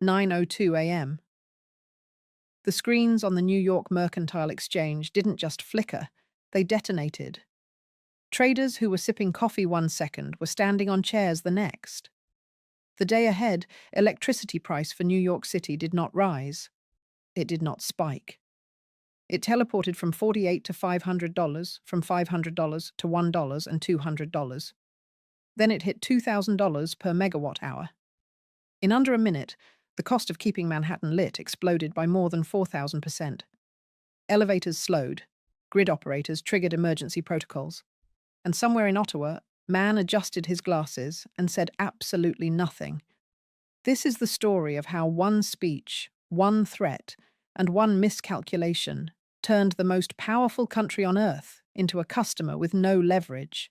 9:02 a.m. The screens on the New York Mercantile Exchange didn't just flicker, they detonated. Traders who were sipping coffee one second were standing on chairs the next. The day ahead, electricity price for New York City did not rise. It did not spike. It teleported from $48 to $500, from $500 to $1 and $200. Then it hit $2,000 per megawatt hour. In under a minute, the cost of keeping Manhattan lit exploded by more than 4,000%. Elevators slowed, grid operators triggered emergency protocols, and somewhere in Ottawa, man adjusted his glasses and said absolutely nothing. This is the story of how one speech, one threat, and one miscalculation turned the most powerful country on earth into a customer with no leverage.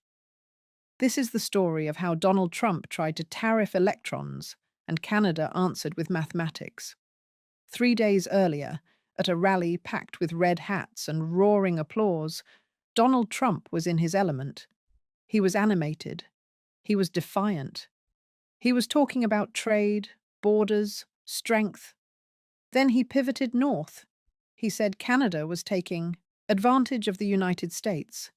This is the story of how Donald Trump tried to tariff electrons and Canada answered with mathematics. 3 days earlier, at a rally packed with red hats and roaring applause, Donald Trump was in his element. He was animated. He was defiant. He was talking about trade, borders, strength. Then he pivoted north. He said Canada was taking advantage of the United States.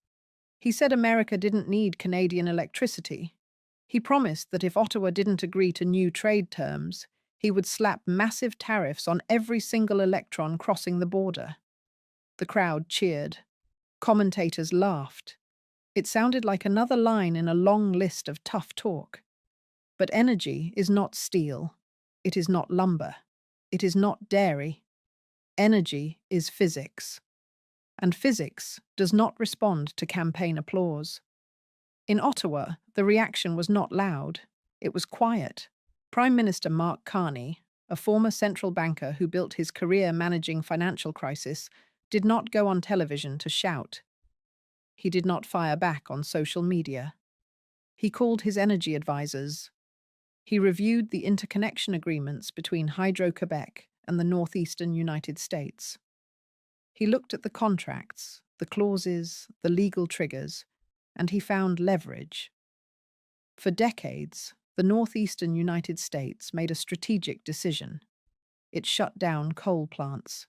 He said America didn't need Canadian electricity. He promised that if Ottawa didn't agree to new trade terms, he would slap massive tariffs on every single electron crossing the border. The crowd cheered. Commentators laughed. It sounded like another line in a long list of tough talk. But energy is not steel. It is not lumber. It is not dairy. Energy is physics. And physics does not respond to campaign applause. In Ottawa, the reaction was not loud. It was quiet. Prime Minister Mark Carney, a former central banker who built his career managing financial crisis, did not go on television to shout. He did not fire back on social media. He called his energy advisors. He reviewed the interconnection agreements between Hydro-Quebec and the northeastern United States. He looked at the contracts, the clauses, the legal triggers, and he found leverage. For decades, the northeastern United States made a strategic decision. It shut down coal plants.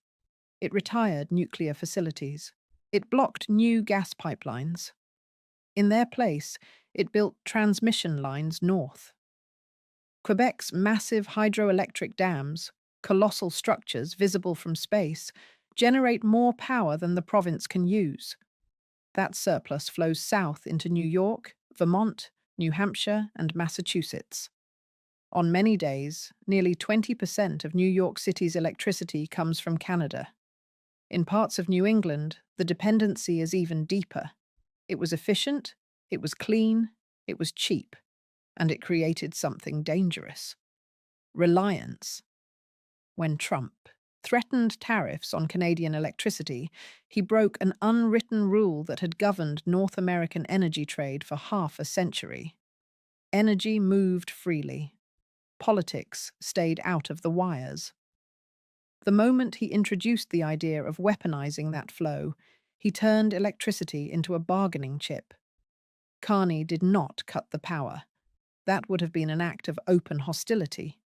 It retired nuclear facilities. It blocked new gas pipelines. In their place, it built transmission lines north. Quebec's massive hydroelectric dams, colossal structures visible from space, generate more power than the province can use. That surplus flows south into New York, Vermont, New Hampshire, and Massachusetts. On many days, nearly 20% of New York City's electricity comes from Canada. In parts of New England, the dependency is even deeper. It was efficient, it was clean, it was cheap, and it created something dangerous. Reliance. When Trump threatened tariffs on Canadian electricity, he broke an unwritten rule that had governed North American energy trade for half a century. Energy moved freely. Politics stayed out of the wires. The moment he introduced the idea of weaponizing that flow, he turned electricity into a bargaining chip. Carney did not cut the power. That would have been an act of open hostility.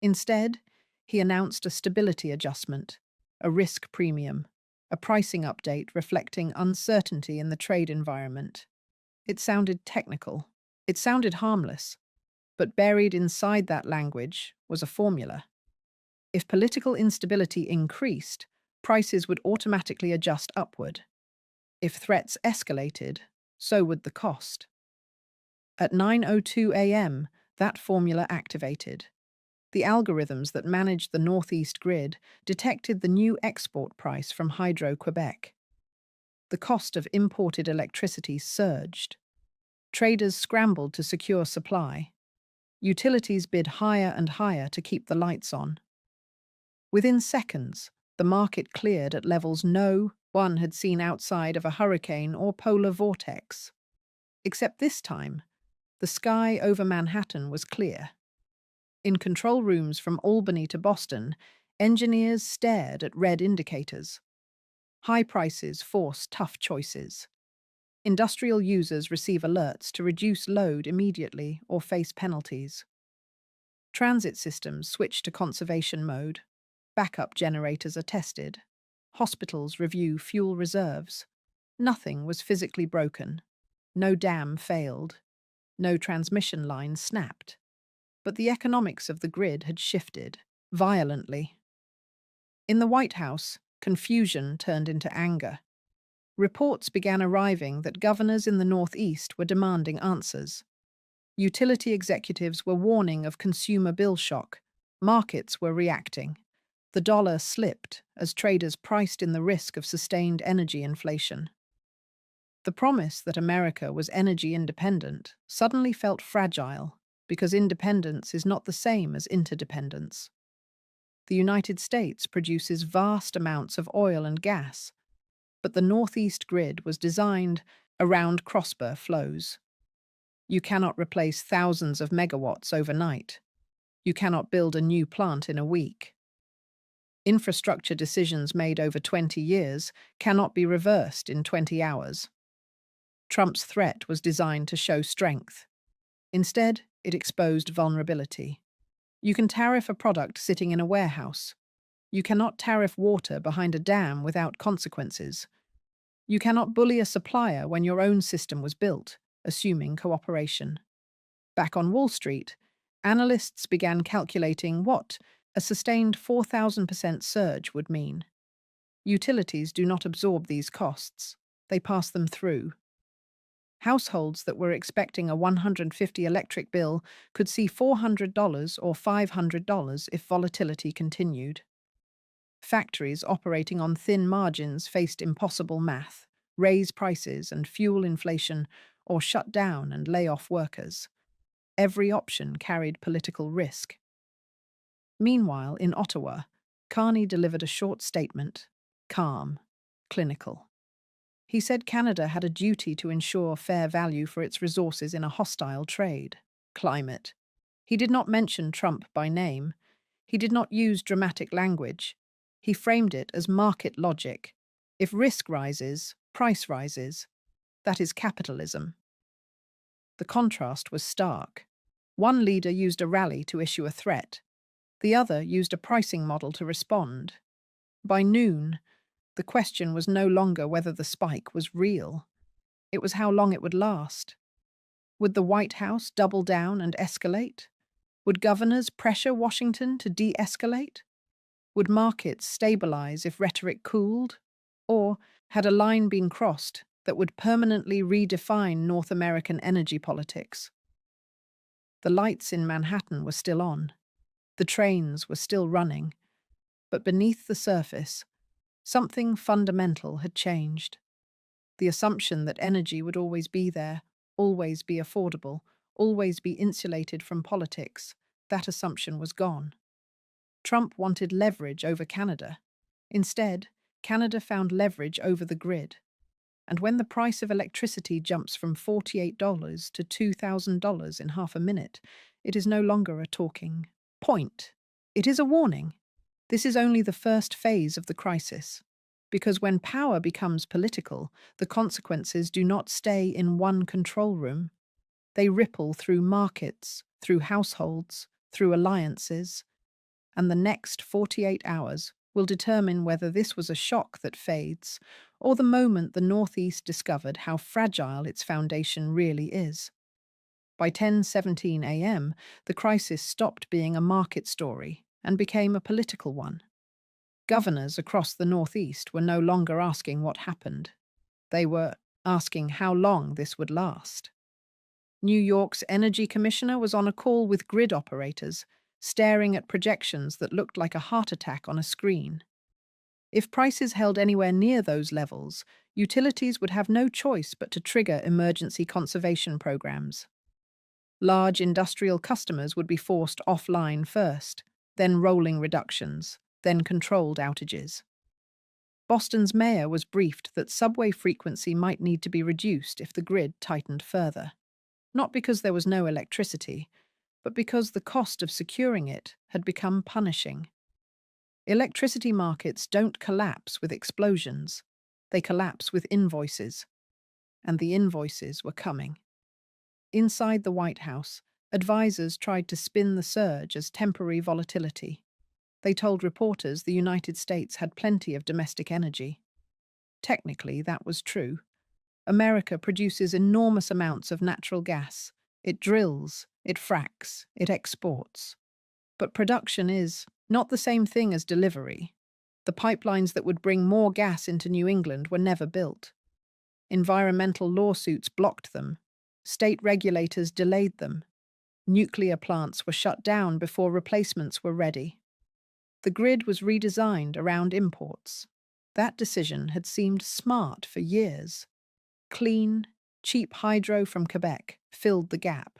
Instead, he announced a stability adjustment, a risk premium, a pricing update reflecting uncertainty in the trade environment. It sounded technical. It sounded harmless. But buried inside that language was a formula. If political instability increased, prices would automatically adjust upward. If threats escalated, so would the cost. At 9:02 a.m., that formula activated. The algorithms that managed the northeast grid detected the new export price from Hydro-Quebec. The cost of imported electricity surged. Traders scrambled to secure supply. Utilities bid higher and higher to keep the lights on. Within seconds, the market cleared at levels no one had seen outside of a hurricane or polar vortex. Except this time, the sky over Manhattan was clear. In control rooms from Albany to Boston, engineers stared at red indicators. High prices force tough choices. Industrial users receive alerts to reduce load immediately or face penalties. Transit systems switch to conservation mode. Backup generators are tested. Hospitals review fuel reserves. Nothing was physically broken. No dam failed. No transmission line snapped. But the economics of the grid had shifted violently. In the White House, confusion turned into anger. Reports began arriving that governors in the Northeast were demanding answers. Utility executives were warning of consumer bill shock. Markets were reacting. The dollar slipped as traders priced in the risk of sustained energy inflation. The promise that America was energy independent suddenly felt fragile because independence is not the same as interdependence. The United States produces vast amounts of oil and gas, but the Northeast grid was designed around crossbar flows. You cannot replace thousands of megawatts overnight. You cannot build a new plant in a week. Infrastructure decisions made over 20 years cannot be reversed in 20 hours. Trump's threat was designed to show strength. Instead, it exposed vulnerability. You can tariff a product sitting in a warehouse. You cannot tariff water behind a dam without consequences. You cannot bully a supplier when your own system was built, assuming cooperation. Back on Wall Street, analysts began calculating what a sustained 4,000% surge would mean. Utilities do not absorb these costs. They pass them through. Households that were expecting a $150 electric bill could see $400 or $500 if volatility continued. Factories operating on thin margins faced impossible math: raise prices and fuel inflation, or shut down and lay off workers. Every option carried political risk. Meanwhile, in Ottawa, Carney delivered a short statement, calm, clinical. He said Canada had a duty to ensure fair value for its resources in a hostile trade, climate. He did not mention Trump by name. He did not use dramatic language. He framed it as market logic. If risk rises, price rises. That is capitalism. The contrast was stark. One leader used a rally to issue a threat. The other used a pricing model to respond. By noon, the question was no longer whether the spike was real. It was how long it would last. Would the White House double down and escalate? Would governors pressure Washington to de-escalate? Would markets stabilize if rhetoric cooled? Or had a line been crossed that would permanently redefine North American energy politics? The lights in Manhattan were still on. The trains were still running. But beneath the surface, something fundamental had changed. The assumption that energy would always be there, always be affordable, always be insulated from politics, that assumption was gone. Trump wanted leverage over Canada. Instead, Canada found leverage over the grid. And when the price of electricity jumps from $48 to $2,000 in half a minute, it is no longer a talking point. It is a warning. This is only the first phase of the crisis. Because when power becomes political, the consequences do not stay in one control room. They ripple through markets, through households, through alliances. And the next 48 hours will determine whether this was a shock that fades, or the moment the Northeast discovered how fragile its foundation really is. By 10:17 a.m., the crisis stopped being a market story and became a political one. Governors across the Northeast were no longer asking what happened. They were asking how long this would last. New York's energy commissioner was on a call with grid operators, staring at projections that looked like a heart attack on a screen. If prices held anywhere near those levels, utilities would have no choice but to trigger emergency conservation programs. Large industrial customers would be forced offline first, then rolling reductions, then controlled outages. Boston's mayor was briefed that subway frequency might need to be reduced if the grid tightened further. Not because there was no electricity, but because the cost of securing it had become punishing. Electricity markets don't collapse with explosions. They collapse with invoices. And the invoices were coming. Inside the White House, Advisors tried to spin the surge as temporary volatility. They told reporters the United States had plenty of domestic energy. Technically, that was true. America produces enormous amounts of natural gas. It drills, it fracks, it exports. But production is not the same thing as delivery. The pipelines that would bring more gas into New England were never built. Environmental lawsuits blocked them. State regulators delayed them. Nuclear plants were shut down before replacements were ready. The grid was redesigned around imports. That decision had seemed smart for years. Clean, cheap hydro from Quebec filled the gap.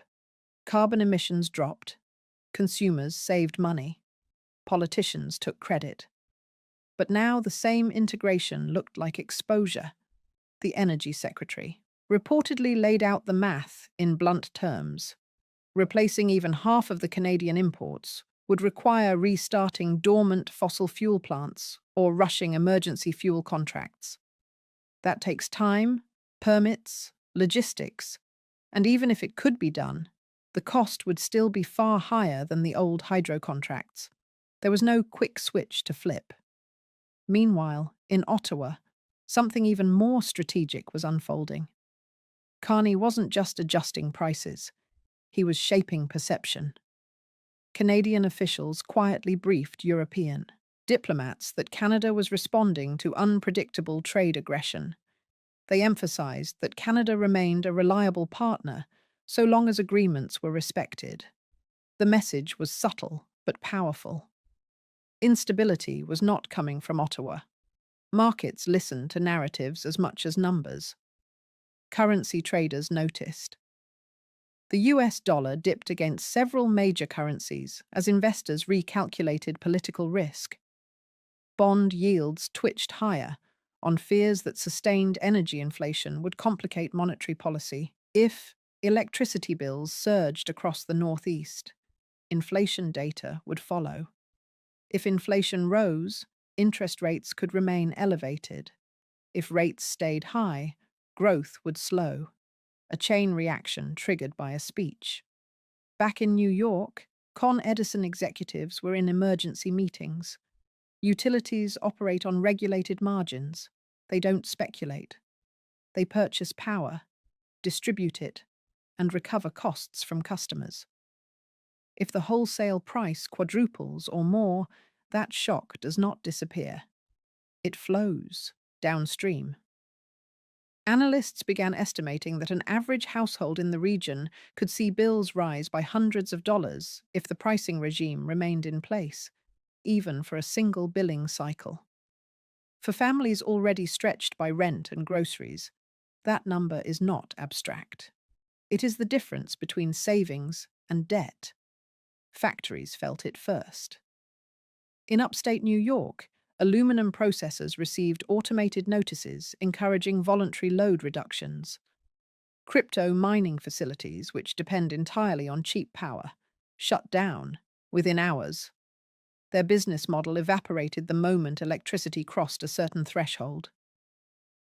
Carbon emissions dropped. Consumers saved money. Politicians took credit. But now the same integration looked like exposure. The Energy Secretary reportedly laid out the math in blunt terms. Replacing even half of the Canadian imports would require restarting dormant fossil fuel plants or rushing emergency fuel contracts. That takes time, permits, logistics, and even if it could be done, the cost would still be far higher than the old hydro contracts. There was no quick switch to flip. Meanwhile, in Ottawa, something even more strategic was unfolding. Carney wasn't just adjusting prices, he was shaping perception. Canadian officials quietly briefed European diplomats that Canada was responding to unpredictable trade aggression. They emphasized that Canada remained a reliable partner so long as agreements were respected. The message was subtle but powerful. Instability was not coming from Ottawa. Markets listened to narratives as much as numbers. Currency traders noticed. The US dollar dipped against several major currencies as investors recalculated political risk. Bond yields twitched higher on fears that sustained energy inflation would complicate monetary policy. If electricity bills surged across the Northeast, inflation data would follow. If inflation rose, interest rates could remain elevated. If rates stayed high, growth would slow. A chain reaction triggered by a speech. Back in New York, Con Edison executives were in emergency meetings. Utilities operate on regulated margins. They don't speculate. They purchase power, distribute it, and recover costs from customers. If the wholesale price quadruples or more, that shock does not disappear. It flows downstream. Analysts began estimating that an average household in the region could see bills rise by hundreds of dollars if the pricing regime remained in place, even for a single billing cycle. For families already stretched by rent and groceries, that number is not abstract. It is the difference between savings and debt. Factories felt it first. In upstate New York, aluminum processors received automated notices encouraging voluntary load reductions. Crypto mining facilities, which depend entirely on cheap power, shut down within hours. Their business model evaporated the moment electricity crossed a certain threshold.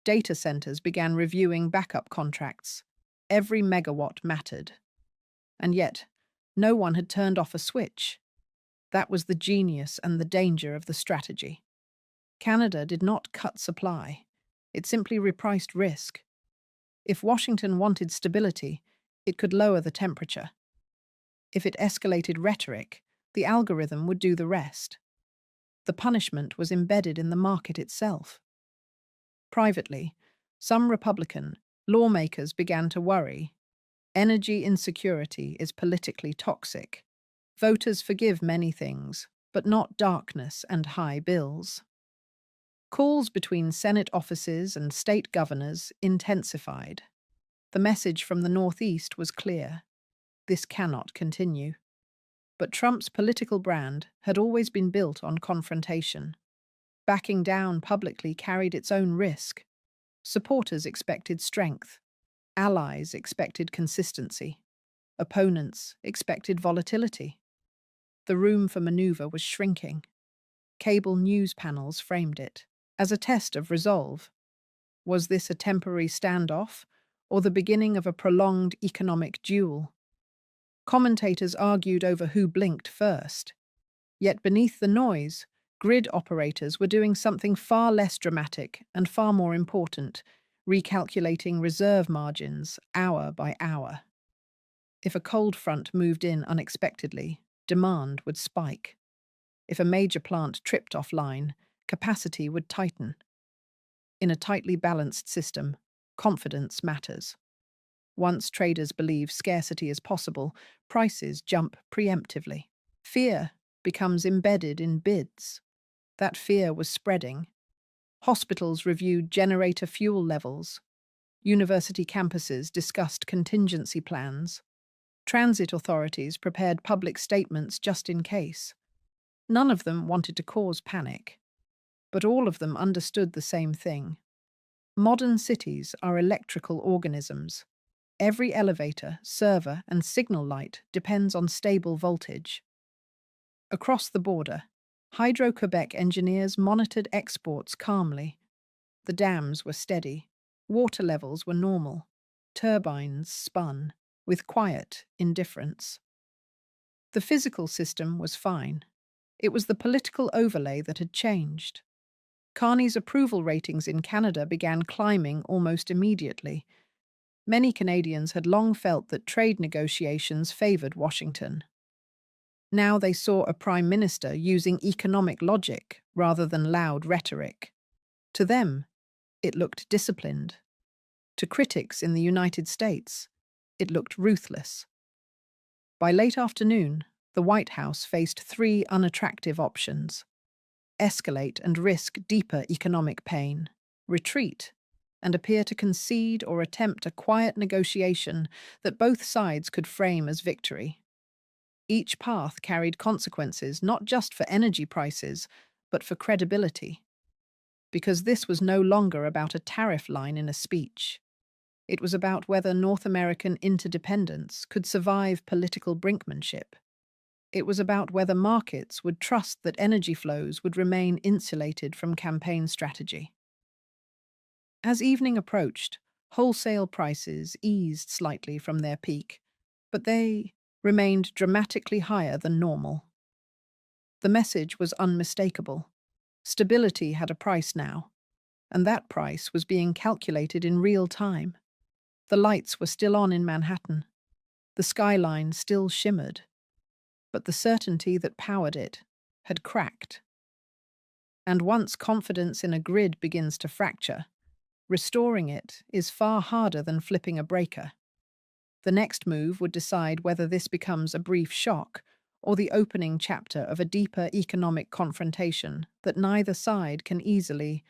Data centers began reviewing backup contracts. Every megawatt mattered. And yet, no one had turned off a switch. That was the genius and the danger of the strategy. Canada did not cut supply. It simply repriced risk. If Washington wanted stability, it could lower the temperature. If it escalated rhetoric, the algorithm would do the rest. The punishment was embedded in the market itself. Privately, some Republican lawmakers began to worry. Energy insecurity is politically toxic. Voters forgive many things, but not darkness and high bills. Calls between Senate offices and state governors intensified. The message from the Northeast was clear. This cannot continue. But Trump's political brand had always been built on confrontation. Backing down publicly carried its own risk. Supporters expected strength. Allies expected consistency. Opponents expected volatility. The room for maneuver was shrinking. Cable news panels framed it as a test of resolve. Was this a temporary standoff or the beginning of a prolonged economic duel? Commentators argued over who blinked first. Yet beneath the noise, grid operators were doing something far less dramatic and far more important, recalculating reserve margins hour by hour. If a cold front moved in unexpectedly, demand would spike. If a major plant tripped offline, capacity would tighten. In a tightly balanced system, confidence matters. Once traders believe scarcity is possible, prices jump preemptively. Fear becomes embedded in bids. That fear was spreading. Hospitals reviewed generator fuel levels. University campuses discussed contingency plans. Transit authorities prepared public statements just in case. None of them wanted to cause panic, but all of them understood the same thing. Modern cities are electrical organisms. Every elevator, server, and signal light depends on stable voltage. Across the border, Hydro-Quebec engineers monitored exports calmly. The dams were steady, water levels were normal, turbines spun with quiet indifference. The physical system was fine. It was the political overlay that had changed. Carney's approval ratings in Canada began climbing almost immediately. Many Canadians had long felt that trade negotiations favoured Washington. Now they saw a prime minister using economic logic rather than loud rhetoric. To them, it looked disciplined. To critics in the United States, it looked ruthless. By late afternoon, the White House faced three unattractive options: escalate and risk deeper economic pain, retreat, and appear to concede or attempt a quiet negotiation that both sides could frame as victory. Each path carried consequences not just for energy prices, but for credibility. Because this was no longer about a tariff line in a speech. It was about whether North American interdependence could survive political brinkmanship. It was about whether markets would trust that energy flows would remain insulated from campaign strategy. As evening approached, wholesale prices eased slightly from their peak, but they remained dramatically higher than normal. The message was unmistakable. Stability had a price now, and that price was being calculated in real time. The lights were still on in Manhattan. The skyline still shimmered, but the certainty that powered it had cracked. And once confidence in a grid begins to fracture, restoring it is far harder than flipping a breaker. The next move would decide whether this becomes a brief shock or the opening chapter of a deeper economic confrontation that neither side can easily